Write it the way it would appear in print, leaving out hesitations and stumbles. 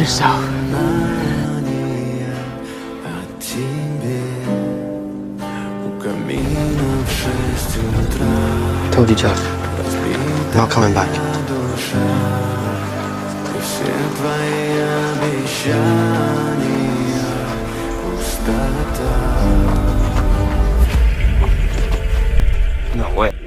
yourself. Told you, Jeff. I'm not coming back. No way.